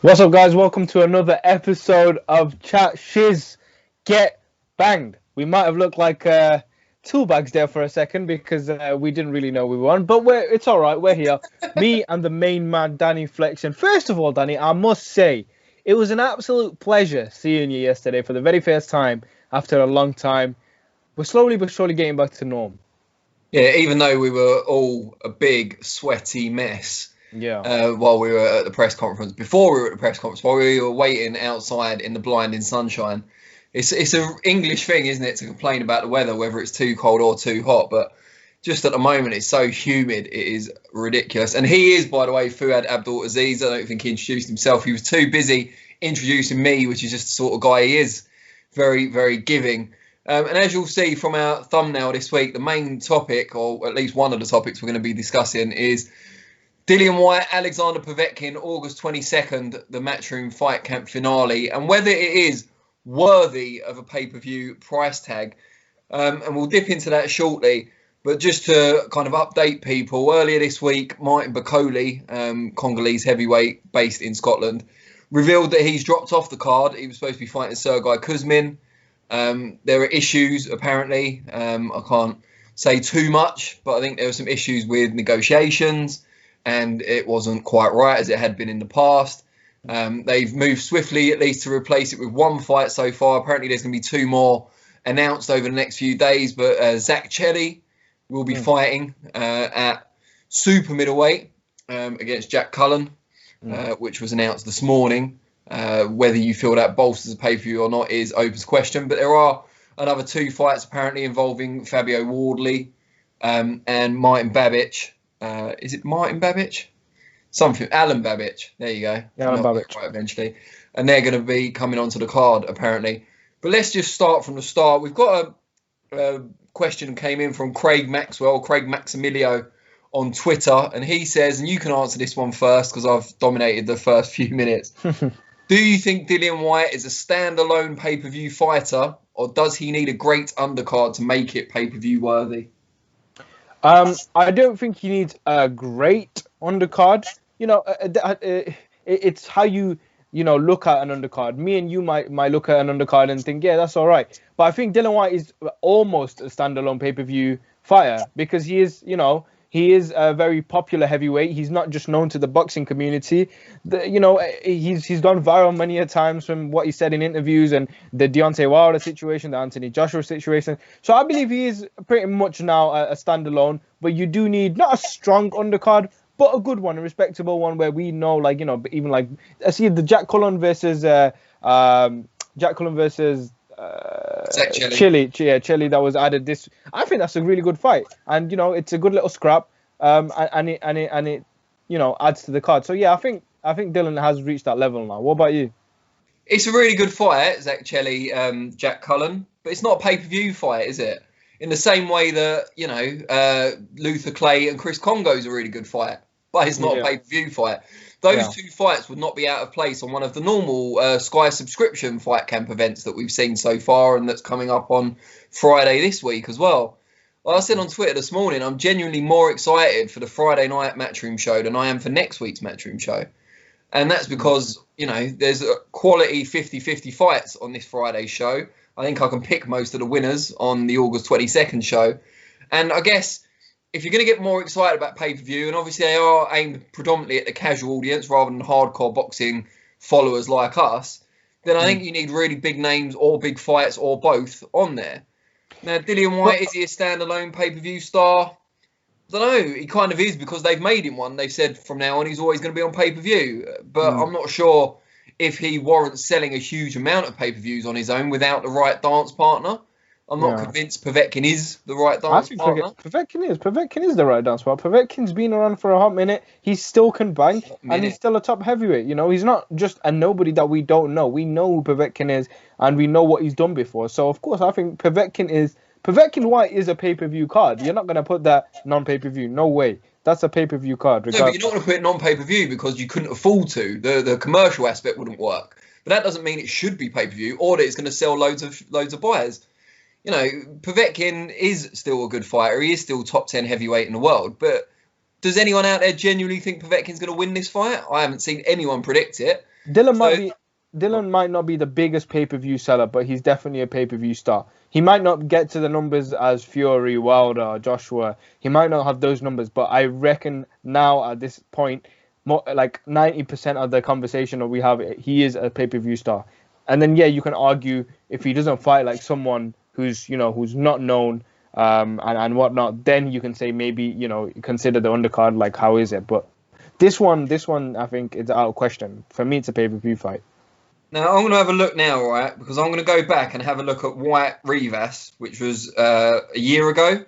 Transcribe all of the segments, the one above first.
What's up, guys? Welcome to another episode of Chat Shiz Get Banged. We might have looked like tool bags there for a second because we didn't really know we were on, but it's all right. We're here. Me and the main man, Danny Flexen. First of all, Danny, I must say it was an absolute pleasure seeing you yesterday for the very first time after a long time. We're slowly but surely getting back to norm. Yeah, even though we were all a big sweaty mess. Yeah. While we were at the press conference, before we were at the press conference, while we were waiting outside in the blinding sunshine, it's an English thing, isn't it, to complain about the weather, whether it's too cold or too hot. But just at the moment, it's so humid, it is ridiculous. And he is, by the way, Fuad Abdul-Aziz. I don't think he introduced himself. He was too busy introducing me, which is just the sort of guy he is. Very, very giving. And as you'll see from our thumbnail this week, the main topic, or at least one of the topics we're going to be discussing, is Dillian Whyte, Alexander Povetkin, August 22nd, the Matchroom Fight Camp finale, and whether it is worthy of a pay-per-view price tag. And we'll dip into that shortly. But just to kind of update people, earlier this week, Martin Bakole, Congolese heavyweight based in Scotland, revealed that he's dropped off the card. He was supposed to be fighting Sergei Kuzmin. There are issues, apparently. I can't say too much, but I think there were some issues with negotiations, and it wasn't quite right as it had been in the past. They've moved swiftly, at least, to replace it with one fight so far. Apparently, there's going to be two more announced over the next few days. But Zach Chelly will be fighting at super middleweight against Jack Cullen, which was announced this morning. Whether you feel that bolsters a pay-per-view or not is open question. But there are another two fights apparently involving Fabio Wardley and Martin Babic. Is it Martin Babic? Something. Alan Babic. There you go. Yeah, Alan Babic. Right, eventually. And they're going to be coming onto the card, apparently. But let's just start from the start. We've got a question came in from Craig Maximilio on Twitter. And he says, and you can answer this one first because I've dominated the first few minutes. Do you think Dillian Whyte is a standalone pay-per-view fighter, or does he need a great undercard to make it pay-per-view worthy? I don't think he needs a great undercard. It's how you look at an undercard. Me and you might look at an undercard and think, yeah, that's all right. But I think Dillian Whyte is almost a standalone pay-per-view fighter because he is a very popular heavyweight. He's not just known to the boxing community. He's gone viral many a times from what he said in interviews and the Deontay Wilder situation, the Anthony Joshua situation. So I believe he is pretty much now a standalone. But you do need not a strong undercard, but a good one, a respectable one where we know, even like I see the Jack Cullen versus Chile that was added this. I think that's a really good fight, and it's a good little scrap, and it adds to the card. So yeah, I think Dillian has reached that level now. What about you? It's a really good fight, Zach Chelly, Jack Cullen, but it's not a pay-per-view fight, is it? In the same way that Luther Clay and Chris Congo is a really good fight, but it's not a pay-per-view fight. Those two fights would not be out of place on one of the normal Sky subscription fight camp events that we've seen so far and that's coming up on Friday this week as well. Like I said on Twitter this morning, I'm genuinely more excited for the Friday night Matchroom show than I am for next week's Matchroom show. And that's because, there's a quality 50-50 fights on this Friday show. I think I can pick most of the winners on the August 22nd show. And I guess if you're going to get more excited about pay-per-view, and obviously they are aimed predominantly at the casual audience rather than hardcore boxing followers like us, then I think you need really big names or big fights or both on there. Now, Dillian Whyte, is he a standalone pay-per-view star? I don't know. He kind of is because they've made him one. They've said from now on he's always going to be on pay-per-view. But I'm not sure if he warrants selling a huge amount of pay-per-views on his own without the right dance partner. I'm not convinced Povetkin is the right I dance think partner. Povetkin is the right dance partner. Povetkin's been around for a hot minute. He still can bang, and he's still a top heavyweight. You know, he's not just a nobody that we don't know. We know who Povetkin is, and we know what he's done before. So of course, I think Povetkin Whyte is a pay-per-view card. You're not gonna put that non-pay-per-view. No way. That's a pay-per-view card. No, but you're not going to put it non-pay-per-view because you couldn't afford to. The commercial aspect wouldn't work. But that doesn't mean it should be pay-per-view or that it's going to sell loads of buyers. You know, Povetkin is still a good fighter. He is still top 10 heavyweight in the world. But does anyone out there genuinely think Povetkin's going to win this fight? I haven't seen anyone predict it. Dylan might not be the biggest pay-per-view seller, but he's definitely a pay-per-view star. He might not get to the numbers as Fury, Wilder, Joshua. He might not have those numbers, but I reckon now at this point, more, like 90% of the conversation that we have, he is a pay-per-view star. And then, yeah, you can argue if he doesn't fight like someone who's not known and whatnot, then you can say maybe, consider the undercard, like how is it? But this one, I think it's out of question. For me, it's a pay-per-view fight. Now, I'm going to have a look now, right? Because I'm going to go back and have a look at Whyte Rivas, which was a year ago,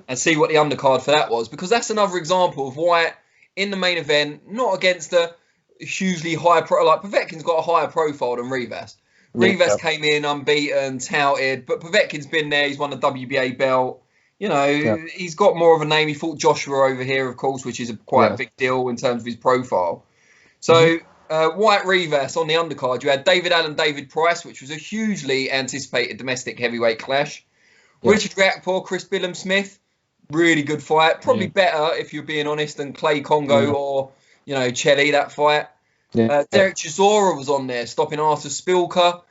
and see what the undercard for that was. Because that's another example of Whyte in the main event, not against a hugely high like Povetkin's got a higher profile than Rivas. Rivas came in unbeaten, touted, but Povetkin's been there. He's won the WBA belt. He's got more of a name. He fought Joshua over here, of course, which is quite a big deal in terms of his profile. So Whyte Rivas on the undercard, you had David Allen, David Price, which was a hugely anticipated domestic heavyweight clash. Richard Gakpo, Chris Billum-Smith, really good fight. Probably better, if you're being honest, than Clay Congo or, Chelly, that fight. Derek Chisora was on there, stopping Arthur Spilka.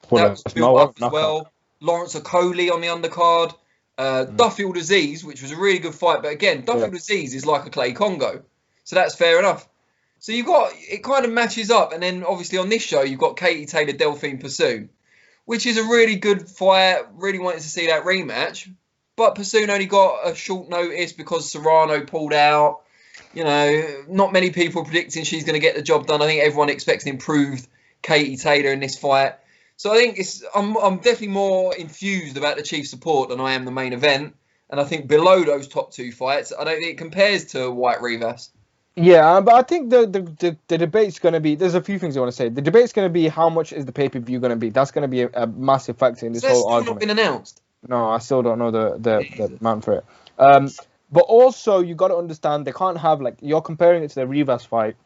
That was built up as well. Lawrence Okoli on the undercard. Duffield Aziz, which was a really good fight. But again, Duffield Aziz is like a Clay Congo. So that's fair enough. So it kind of matches up. And then obviously on this show, you've got Katie Taylor, Delphine Pursoon, which is a really good fight. Really wanted to see that rematch. But Pursoon only got a short notice because Serrano pulled out. Not many people are predicting she's going to get the job done. I think everyone expects an improved Katie Taylor in this fight. So I think I'm definitely more enthused about the chief support than I am the main event. And I think below those top two fights, I don't think it compares to Whyte Rivas. Yeah, but I think the debate's going to be, there's a few things I want to say. The debate's going to be how much is the pay-per-view going to be. That's going to be a massive factor in this whole argument. That's still not been announced. No, I still don't know the amount for it. But also, you got to understand, they can't have, you're comparing it to the Rivas fight,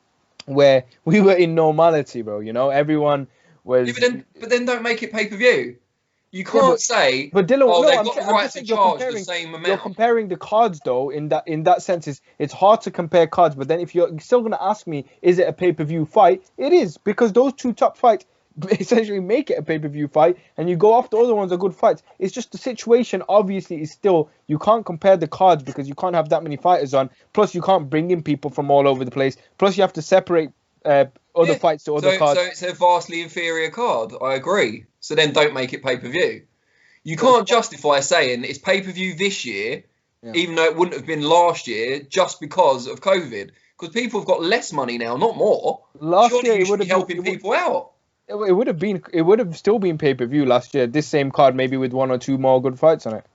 where we were in normality, bro. Everyone was... Yeah, but then don't make it pay-per-view. You can't say, but Dylan, they've got the right to charge the same amount. You're comparing the cards, though, in that sense. It's hard to compare cards, but then if you're still going to ask me, is it a pay-per-view fight? It is, because those two top fights essentially make it a pay-per-view fight, and you go off the other ones are good fights. It's just the situation obviously is still, you can't compare the cards because you can't have that many fighters on, plus you can't bring in people from all over the place, plus you have to separate other fights to other cards. So it's a vastly inferior card, I agree. So then don't make it pay-per-view. You can't justify saying it's pay-per-view this year, even though it wouldn't have been last year, just because of COVID. Because people have got less money now, not more. Last year it would have been helping people out. It would have still been pay-per-view last year. This same card, maybe with one or two more good fights on it.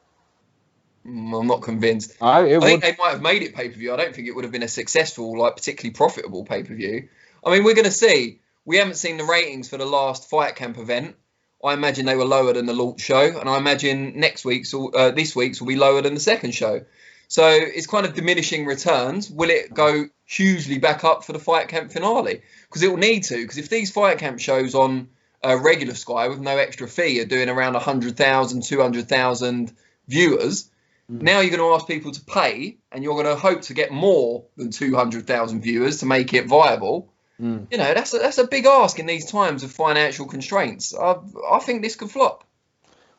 I'm not convinced. I think they might have made it pay-per-view. I don't think it would have been a successful, particularly profitable pay-per-view. I mean, we're going to see. We haven't seen the ratings for the last Fight Camp event. I imagine they were lower than the launch show, and I imagine this week's will be lower than the second show. So it's kind of diminishing returns. Will it go hugely back up for the Fight Camp finale? Because it will need to. Because if these Fight Camp shows on regular Sky with no extra fee are doing around 100,000, 200,000 viewers, now you're going to ask people to pay, and you're going to hope to get more than 200,000 viewers to make it viable. That's a big ask in these times of financial constraints. I think this could flop.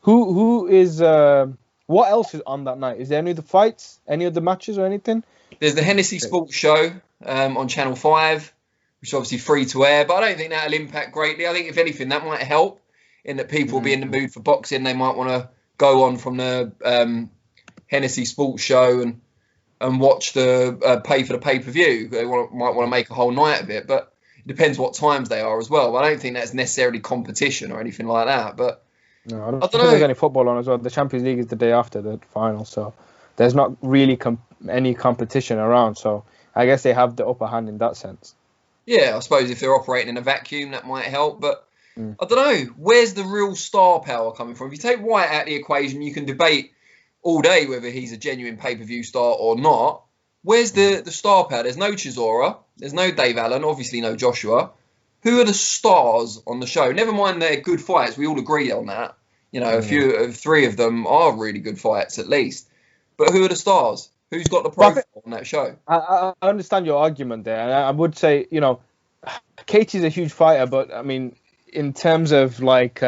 Who is what else is on that night? Is there any of the fights, any of the matches or anything? There's the Hennessy Sports Show on Channel 5, which is obviously free to air, but I don't think that'll impact greatly. I think if anything that might help in that people will be in the mood for boxing. They might want to go on from the Hennessy Sports Show and watch the pay for the pay-per-view. They might want to make a whole night of it, but it depends what times they are as well. But I don't think that's necessarily competition or anything like that. But No, I don't I don't think there's know. any football on as well. The Champions League is the day after the final, so the Champions League is the day after the final. So there's not really any competition around. So I guess they have the upper hand in that sense. Yeah, I suppose if they're operating in a vacuum, that might help. But Mm. I don't know. Where's the real star power coming from? If you take Whyte out of the equation, you can debate all day whether he's a genuine pay-per-view star or not. Where's the star power? There's no Chisora. There's no Dave Allen. Obviously, no Joshua. Who are the stars on the show? Never mind they're good fights. We all agree on that. You know, three of them are really good fights at least. But who are the stars? Who's got the profile on that show? I understand your argument there, and I would say, Katie's a huge fighter, but I mean, in terms of like,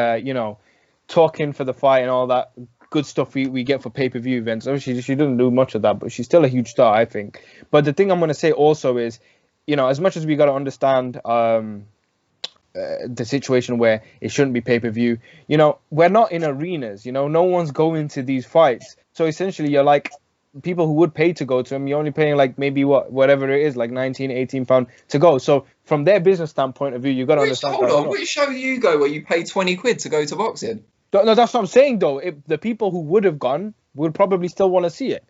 talking for the fight and all that good stuff we get for pay-per-view events, obviously she doesn't do much of that, but she's still a huge star, I think. But the thing I'm going to say also is, as much as we got to understand the situation where it shouldn't be pay-per-view, we're not in arenas, no one's going to these fights. So essentially you're like, people who would pay to go to them, you're only paying like maybe whatever it is, like 19-18 pound to go. So from their business standpoint of view, you got to understand. Hold on, which show do you go where you pay 20 quid to go to boxing? No, that's what I'm saying though. If the people who would have gone would probably still want to see it.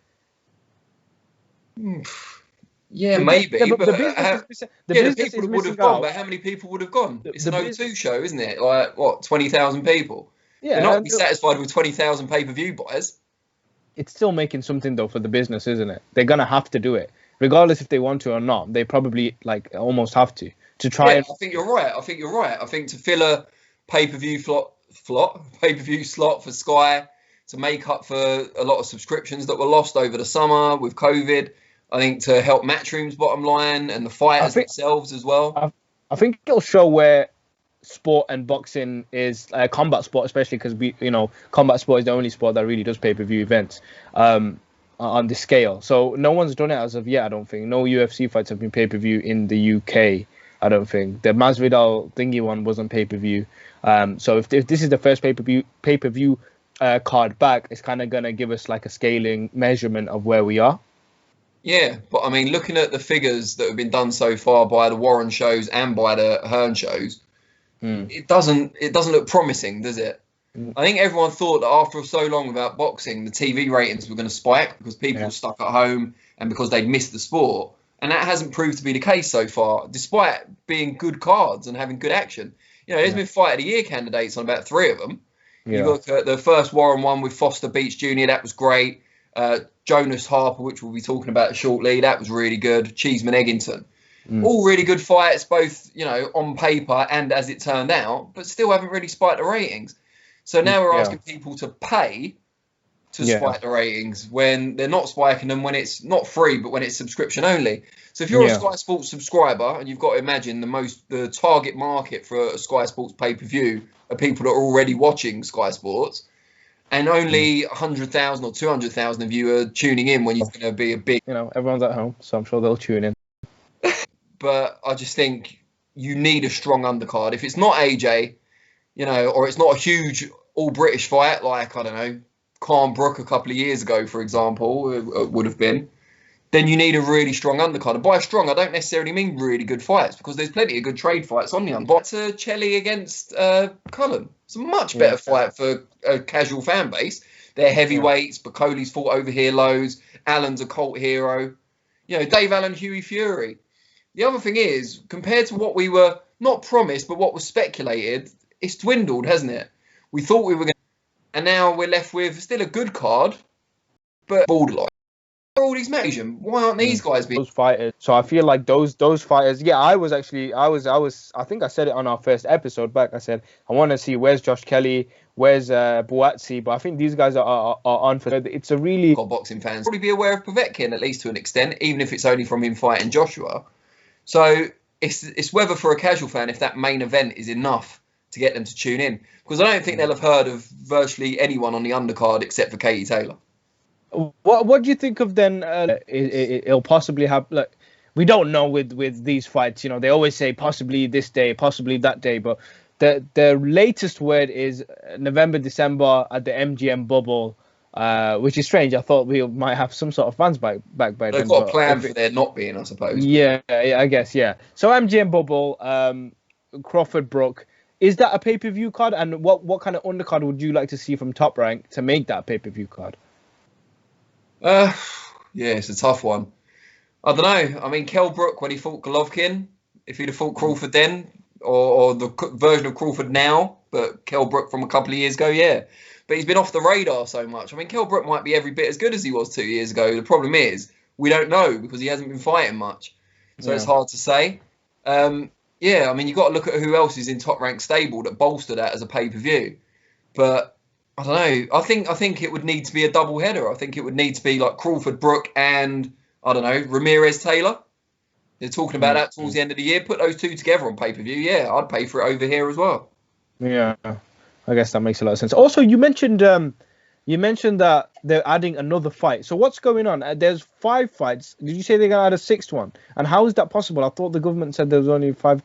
Yeah, maybe. The business people would have gone, but how many people would have gone? It's an O2 show, isn't it? Like, what, 20,000 people? Yeah, they're not going to be satisfied with 20,000 pay-per-view buyers. It's still making something, though, for the business, isn't it? They're going to have to do it. Regardless if they want to or not, they probably, almost have to try and... I think you're right. I think to fill a pay-per-view pay-per-view slot for Sky, to make up for a lot of subscriptions that were lost over the summer with COVID, I think to help Matchroom's bottom line and the fighters themselves as well. I think it'll show where sport and boxing is combat sport, especially because combat sport is the only sport that really does pay-per-view events on this scale. So no one's done it as of yet, I don't think. No UFC fights have been pay-per-view in the UK, I don't think. The Masvidal thingy one was on pay-per-view. So if this is the first pay-per-view card back, it's kind of going to give us like a scaling measurement of where we are. Yeah, but I mean, looking at the figures that have been done so far by the Warren shows and by the Hearn shows, it doesn't look promising, does it? I think everyone thought that after so long without boxing, the TV ratings were going to spike because people were stuck at home and because they'd missed the sport. And that hasn't proved to be the case so far, despite being good cards and having good action. There's been Fight of the Year candidates on about 3 of them. Yeah. You look at the first Warren one with Foster Beach Jr., that was great. Jonas Harper, which we'll be talking about shortly, that was really good. Cheeseman Eggington. All really good fights, both on paper and as it turned out, but still haven't really spiked the ratings. So now we're asking people to pay to spike the ratings when they're not spiking them, when it's not free, but when it's subscription only. So if you're a Sky Sports subscriber, and you've got to imagine the target market for a Sky Sports pay-per-view are people that are already watching Sky Sports, and only 100,000 or 200,000 of you are tuning in when you're going to be a big... everyone's at home, so I'm sure they'll tune in. But I just think you need a strong undercard. If it's not AJ, or it's not a huge all-British fight like, I don't know, Khan Brook a couple of years ago, for example, would have been, then you need a really strong undercard. And by strong, I don't necessarily mean really good fights, because there's plenty of good trade fights on the undercard. To Chelly against Cullen. It's a much better fight for a casual fan base. They're heavyweights. Bacoli's fought over here loads. Allen's a cult hero. Dave Allen, Hughie Fury. The other thing is, compared to what we were not promised, but what was speculated, it's dwindled, hasn't it? We thought we were going to... And now we're left with still a good card, but borderline. Why are all these matches? Why aren't these guys being... Those fighters. So I feel like those fighters... Yeah, I think I said it on our first episode back. I said, I want to see where's Josh Kelly, where's Buatsi, but I think these guys are on for... It's a really... Boxing fans probably be aware of Povetkin, at least to an extent, even if it's only from him fighting Joshua. So it's whether for a casual fan, if that main event is enough to get them to tune in. Because I don't think they'll have heard of virtually anyone on the undercard except for Katie Taylor. What do you think of then? It'll possibly have... Like, we don't know with these fights. They always say possibly this day, possibly that day. But the latest word is November, December at the MGM bubble. Which is strange. I thought we might have some sort of fans back by then. They've got a plan for there not being, I suppose. Yeah, I guess, yeah. So MGM bubble, Crawford Brook. Is that a pay-per-view card? And what kind of undercard would you like to see from Top Rank to make that a pay-per-view card? Yeah, it's a tough one. I don't know. I mean, Kell Brook, when he fought Golovkin, if he'd have fought Crawford then, or the version of Crawford now, but Kell Brook from a couple of years ago, yeah. But he's been off the radar so much. I mean, Kell Brook might be every bit as good as he was 2 years ago. The problem is, we don't know because he hasn't been fighting much. So it's hard to say. Yeah, I mean, you've got to look at who else is in Top Rank stable that bolster that as a pay-per-view. But I don't know. I think it would need to be a double header. I think it would need to be like Crawford Brook and, I don't know, Ramirez Taylor. They're talking about that towards the end of the year. Put those two together on pay-per-view. Yeah, I'd pay for it over here as well. Yeah, I guess that makes a lot of sense. Also, you mentioned that they're adding another fight. So what's going on? There's 5 fights. Did you say they're gonna add a 6th one? And how is that possible? I thought the government said there was only 5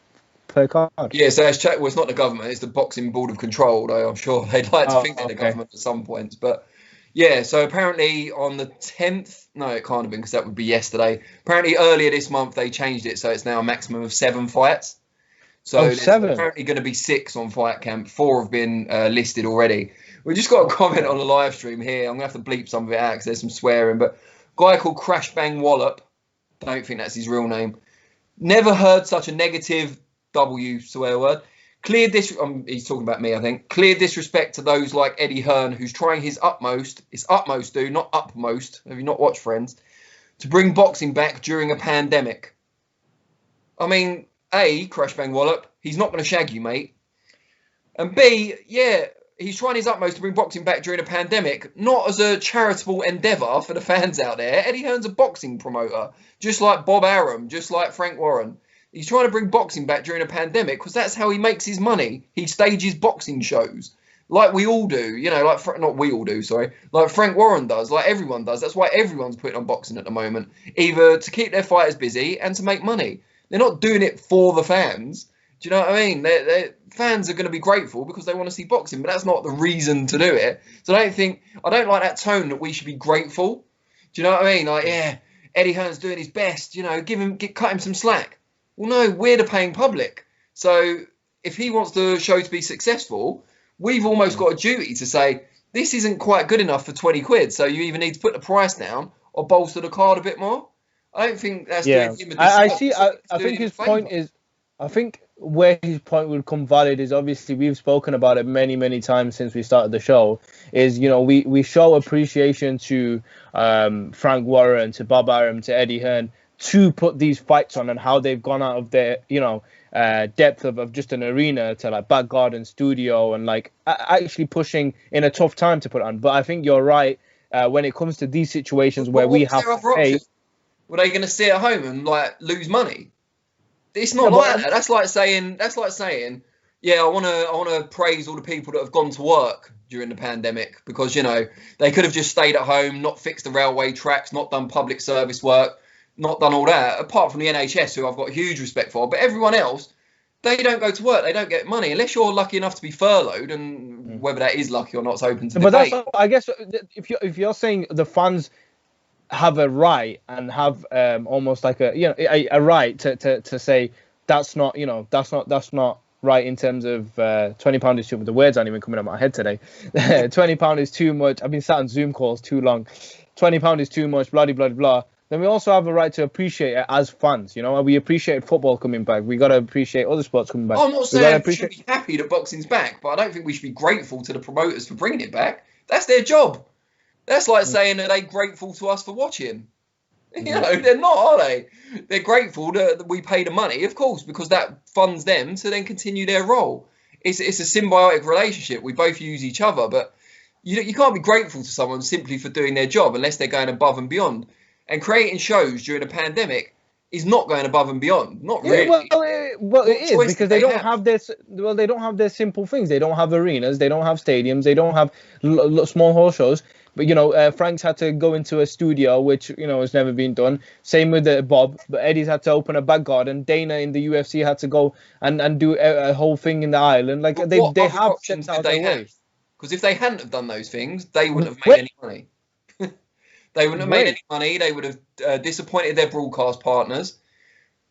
per card. Yeah, so well, it's not the government. It's the Boxing Board of Control. Though I'm sure they'd like to think they're the government at some points. But yeah, so apparently on the 10th, no, it can't have been because that would be yesterday. Apparently earlier this month they changed it, so it's now a maximum of 7 fights. So there's 7. apparently going to be 6 on Fight Camp. 4 have been listed already. We just got a comment on the live stream here. I'm going to have to bleep some of it out because there's some swearing. But a guy called Crash Bang Wallop, don't think that's his real name. Never heard such a negative W swear word. He's talking about me, I think. Clear disrespect to those like Eddie Hearn, who's trying his utmost. It's utmost, dude, not upmost. Have you not watched Friends? To bring boxing back during a pandemic. I mean, A, Crash Bang Wallop, he's not going to shag you, mate. And B, yeah, he's trying his utmost to bring boxing back during a pandemic, not as a charitable endeavour for the fans out there. Eddie Hearn's a boxing promoter, just like Bob Arum, just like Frank Warren. He's trying to bring boxing back during a pandemic because that's how he makes his money. He stages boxing shows like we all do, you know, like not we all do, sorry, like Frank Warren does, like everyone does. That's why everyone's putting on boxing at the moment, either to keep their fighters busy and to make money. They're not doing it for the fans. Do you know what I mean? Fans are going to be grateful because they want to see boxing, but that's not the reason to do it. So I don't like that tone that we should be grateful. Do you know what I mean? Like, yeah, Eddie Hearn's doing his best, you know, cut him some slack. Well, no, we're the paying public. So if he wants the show to be successful, we've almost got a duty to say, this isn't quite good enough for 20 quid. So you either need to put the price down or bolster the card a bit more. I don't think that's doing him a disservice. I think his point is, I think where his point would come valid is obviously we've spoken about it many, many times since we started the show, is, you know, we show appreciation to Frank Warren, to Bob Arum, to Eddie Hearn, to put these fights on and how they've gone out of their, you know, depth of just an arena to like back garden studio and like actually pushing in a tough time to put on. But I think you're right when it comes to these situations where we have to pay. Were they going to sit at home and like lose money? It's not like that. That's like saying, yeah, I want to praise all the people that have gone to work during the pandemic because, you know, they could have just stayed at home, not fixed the railway tracks, not done public service work, not done all that, apart from the NHS, who I've got huge respect for. But everyone else, they don't go to work. They don't get money unless you're lucky enough to be furloughed, and whether that is lucky or not is open to debate. But that's, I guess, if you're saying the fans have a right and have almost like a right to say that's not, you know, that's not right in terms of £20 is too much. The words aren't even coming out of my head today. £20 is too much. I've been sat on Zoom calls too long. £20 is too much. Blah blah blah. Then we also have a right to appreciate it as fans. You know, we appreciate football coming back. We got to appreciate other sports coming back. I'm not saying we should be happy that boxing's back, but I don't think we should be grateful to the promoters for bringing it back. That's their job. That's like saying, are they grateful to us for watching? You know, they're not, are they? They're grateful that we pay the money, of course, because that funds them to then continue their role. It's a symbiotic relationship. We both use each other, but you can't be grateful to someone simply for doing their job unless they're going above and beyond. And creating shows during a pandemic is not going above and beyond. Not really. Well, it is because they don't have this. Well, they don't have their simple things. They don't have arenas. They don't have stadiums. They don't have small hall shows. But, you know, Frank's had to go into a studio, which, you know, has never been done. Same with Bob. But Eddie's had to open a back garden. Dana in the UFC had to go and do a whole thing in the island. Like, they have set out their way. Because if they hadn't have done those things, they wouldn't have made any money. They wouldn't have made any money. They would have disappointed their broadcast partners.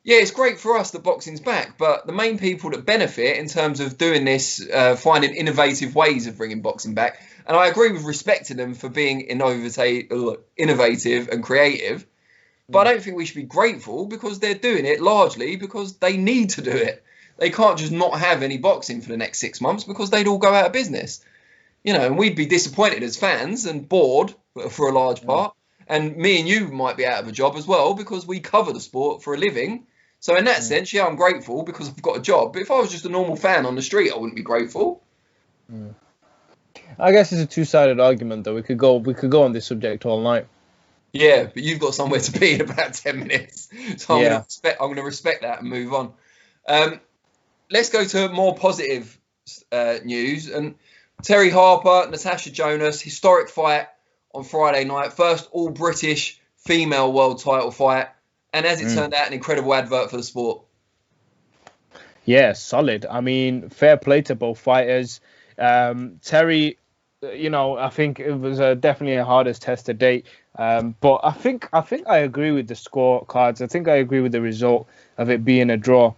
Yeah, it's great for us that boxing's back, but the main people that benefit in terms of doing this, finding innovative ways of bringing boxing back, and I agree with respecting them for being innovative and creative, but I don't think we should be grateful because they're doing it largely because they need to do it. They can't just not have any boxing for the next 6 months because they'd all go out of business. And we'd be disappointed as fans and bored for a large part. And me and you might be out of a job as well because we cover the sport for a living. So in that sense, yeah, I'm grateful because I've got a job. But if I was just a normal fan on the street, I wouldn't be grateful. I guess it's a two-sided argument, though. We could go on this subject all night. Yeah, but you've got somewhere to be in about 10 minutes. So I'm going to respect that and move on. Let's go to more positive news. And Terry Harper, Natasha Jonas, historic fight on Friday night. First all-British female world title fight. And as it turned out, an incredible advert for the sport. Yeah, solid. I mean, fair play to both fighters. Terry, I think it was definitely a hardest test to date. But I think I agree with the scorecards. I think I agree with the result of it being a draw.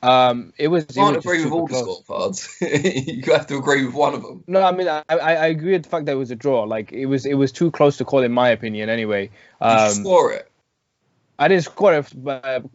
It was. You can't agree with all the scorecards. You have to agree with one of them. No, I mean I agree with the fact that it was a draw. Like it was too close to call, in my opinion. Anyway, Did you score it? I didn't score it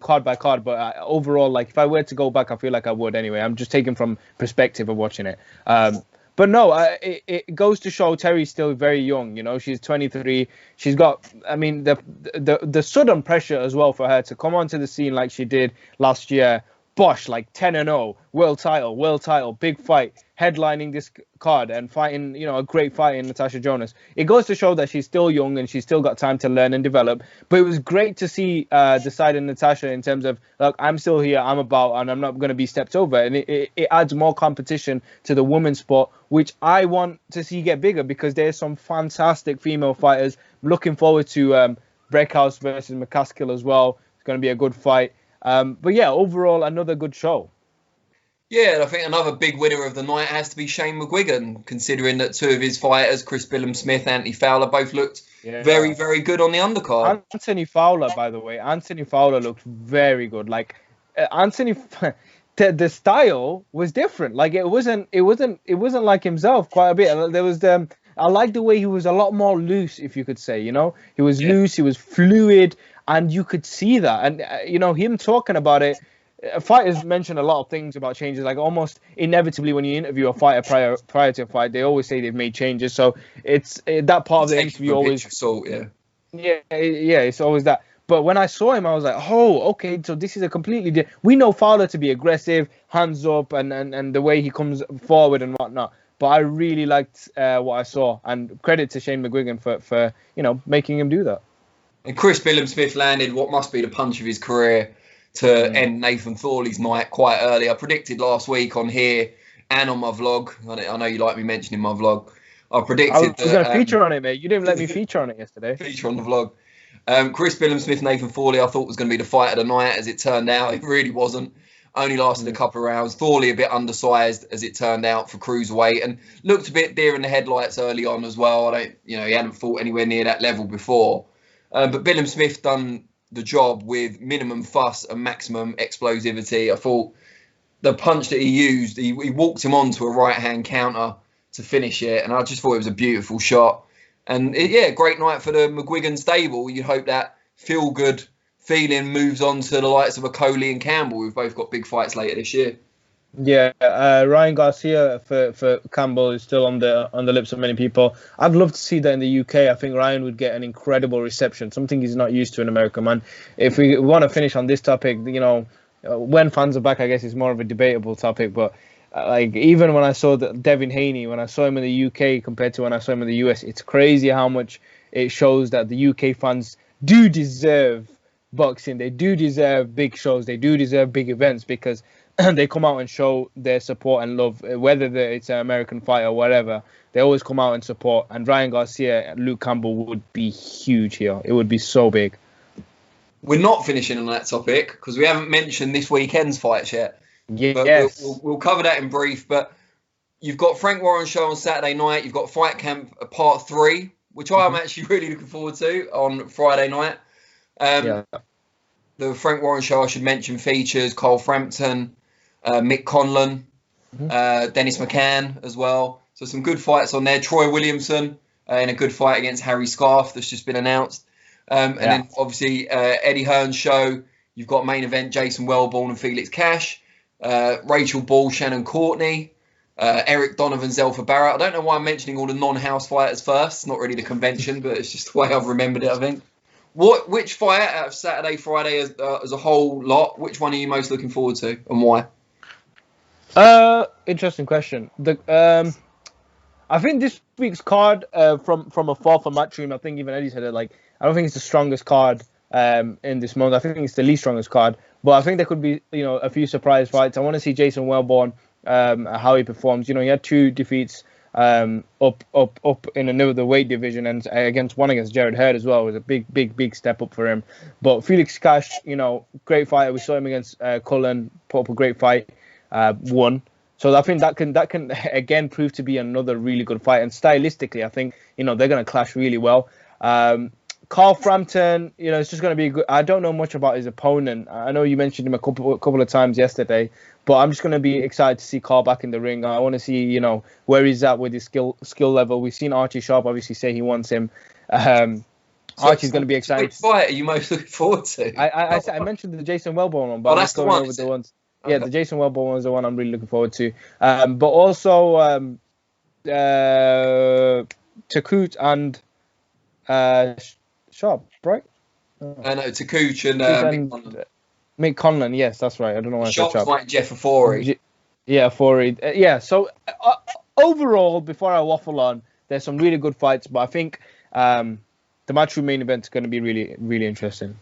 card by card, but overall, like if I were to go back, I feel like I would anyway. I'm just taking from perspective of watching it. But no, it goes to show Terry's still very young. She's 23. She's got, I mean, the sudden pressure as well for her to come onto the scene like she did last year. Bosh, like 10-0, world title, big fight, headlining this card and fighting, a great fight in Natasha Jonas. It goes to show that she's still young and she's still got time to learn and develop. But it was great to see the side of Natasha in terms of, look, I'm still here, I'm about, and I'm not going to be stepped over. And it adds more competition to the women's sport, which I want to see get bigger because there's some fantastic female fighters. Looking forward to Breakhouse versus McCaskill as well. It's going to be a good fight. But yeah, overall, another good show. Yeah, and I think another big winner of the night has to be Shane McGuigan, considering that two of his fighters, Chris Billum-Smith, Anthony Fowler, both looked very, very good on the undercard. Anthony Fowler, by the way, looked very good. Like Anthony, the style was different. Like it wasn't like himself quite a bit. There was I like the way he was a lot more loose, if you could say. He was loose, he was fluid. And you could see that. And, him talking about it, fighters mention a lot of things about changes. Like almost inevitably when you interview a fighter prior to a fight, they always say they've made changes. So it's that part of the interview always. Yeah, it's always that. But when I saw him, I was like, oh, okay, so this is a completely different. We know Fowler to be aggressive, hands up, and the way he comes forward and whatnot. But I really liked what I saw. And credit to Shane McGuigan for making him do that. And Chris Billum-Smith landed what must be the punch of his career to end Nathan Thorley's night quite early. I predicted last week on here and on my vlog. I know you like me mentioning my vlog. I predicted I was going to feature on it, mate. You didn't let me feature on it yesterday. Feature on the vlog. Chris Billum-Smith, Nathan Thorley, I thought was going to be the fight of the night. As it turned out, it really wasn't. Only lasted a couple of rounds. Thorley a bit undersized, as it turned out, for cruiserweight, and looked a bit deer in the headlights early on as well. He hadn't fought anywhere near that level before. But Billum-Smith done the job with minimum fuss and maximum explosivity. I thought the punch that he used, he walked him onto a right-hand counter to finish it, and I just thought it was a beautiful shot. And great night for the McGuigan stable. You'd hope that feel-good feeling moves on to the likes of a Coley and Campbell, who've both got big fights later this year. Yeah, Ryan Garcia for Campbell is still on the lips of many people. I'd love to see that in the UK. I think Ryan would get an incredible reception, something he's not used to in America, man. If we want to finish on this topic, when fans are back, I guess it's more of a debatable topic. But even when I saw Devin Haney, when I saw him in the UK compared to when I saw him in the US, it's crazy how much it shows that the UK fans do deserve boxing. They do deserve big shows. They do deserve big events because they come out and show their support and love, whether it's an American fight or whatever. They always come out and support. And Ryan Garcia and Luke Campbell would be huge here. It would be so big. We're not finishing on that topic because we haven't mentioned this weekend's fights yet. Yes. But we'll cover that in brief. But you've got Frank Warren's show on Saturday night. You've got Fight Camp Part 3, which I'm actually really looking forward to on Friday night. the Frank Warren show, I should mention, features Carl Frampton, Mick Conlon, Dennis McCann as well. So some good fights on there. Troy Williamson in a good fight against Harry Scarf that's just been announced. And then obviously Eddie Hearn's show. You've got main event Jason Wellborn and Felix Cash, Rachel Ball, Shannon Courtney, Eric Donovan, Zelfa Barrett. I don't know why I'm mentioning all the non-house fighters first. It's not really the convention, but it's just the way I've remembered it, I think. Which fight out of Saturday, Friday as a whole lot, which one are you most looking forward to and why? Interesting question. I think this week's card from afar from Matchroom, I think even Eddie said it, like, I don't think it's the strongest card in this month. I think it's the least strongest card, but I think there could be, a few surprise fights. I want to see Jason Wellborn, how he performs. He had 2 defeats up in another weight division, and against Jared Hurd as well. It was a big step up for him. But Felix Cash, great fighter. We saw him against Cullen, put up a great fight, won. So I think that can again prove to be another really good fight. And stylistically, I think they're going to clash really well. Carl Frampton, it's just going to be good. I don't know much about his opponent. I know you mentioned him a couple of times yesterday, but I'm just going to be excited to see Carl back in the ring. I want to see, where he's at with his skill level. We've seen Archie Sharp obviously say he wants him. Archie's going to be excited. Which fight are you most looking forward to? I mentioned the Jason Wellborn one, but that's the one. The ones. Okay. Yeah, the Jason Wellborn one is the one I'm really looking forward to. But also Takut and Sharp, right? No, Takut and Mick Conlon. Yes, that's right. I don't know why I said Sharp. Like Jeff Afori. Afori. So overall, before I waffle on, there's some really good fights, but I think the Matchroom main event is going to be really, really interesting.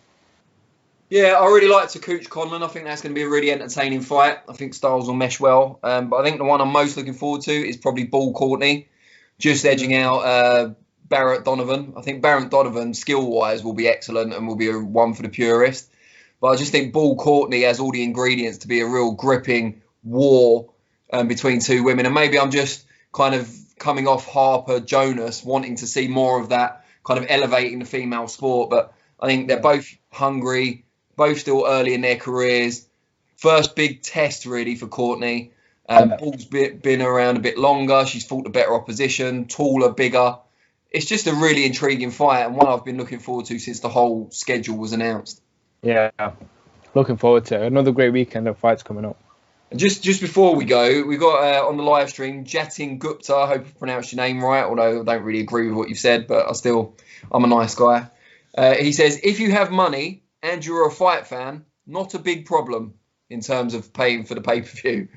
Yeah, I really like Takut Conlon. I think that's going to be a really entertaining fight. I think styles will mesh well. But I think the one I'm most looking forward to is probably Ball Courtney, just edging out Barrett Donovan. I think Barrett Donovan, skill-wise, will be excellent and will be a one for the purist. But I just think Ball Courtney has all the ingredients to be a real gripping war between 2 women. And maybe I'm just kind of coming off Harper Jonas, wanting to see more of that, kind of elevating the female sport. But I think they're both hungry, both still early in their careers. First big test, really, for Courtney. Ball's been around a bit longer. She's fought the better opposition, taller, bigger. It's just a really intriguing fight and one I've been looking forward to since the whole schedule was announced. Yeah, looking forward to it. Another great weekend of fights coming up. And just before we go, we got on the live stream Jatin Gupta. I hope I pronounced your name right, although I don't really agree with what you've said, but I'm a nice guy. He says, if you have money and you're a fight fan, not a big problem in terms of paying for the pay-per-view.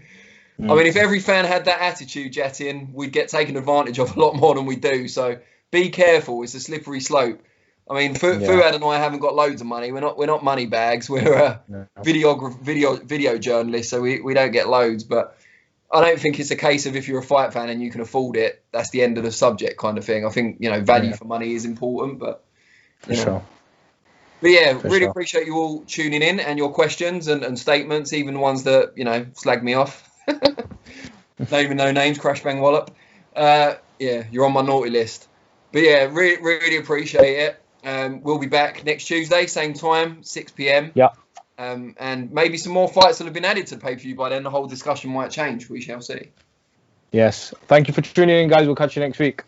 I mean, if every fan had that attitude, Jatin, we'd get taken advantage of a lot more than we do. So be careful. It's a slippery slope. I mean, Fuad and I haven't got loads of money. We're not money bags. We're video journalists, so we don't get loads. But I don't think it's a case of if you're a fight fan and you can afford it, that's the end of the subject kind of thing. I think value for money is important, but for sure. But yeah, really appreciate you all tuning in and your questions and statements, even the ones that slag me off. Naming no names, Crash Bang Wallop. You're on my naughty list. But yeah, really appreciate it. We'll be back next Tuesday, same time, 6 p.m. Yeah. And maybe some more fights will have been added to the pay-per-view by then. The whole discussion might change. We shall see. Yes. Thank you for tuning in, guys. We'll catch you next week.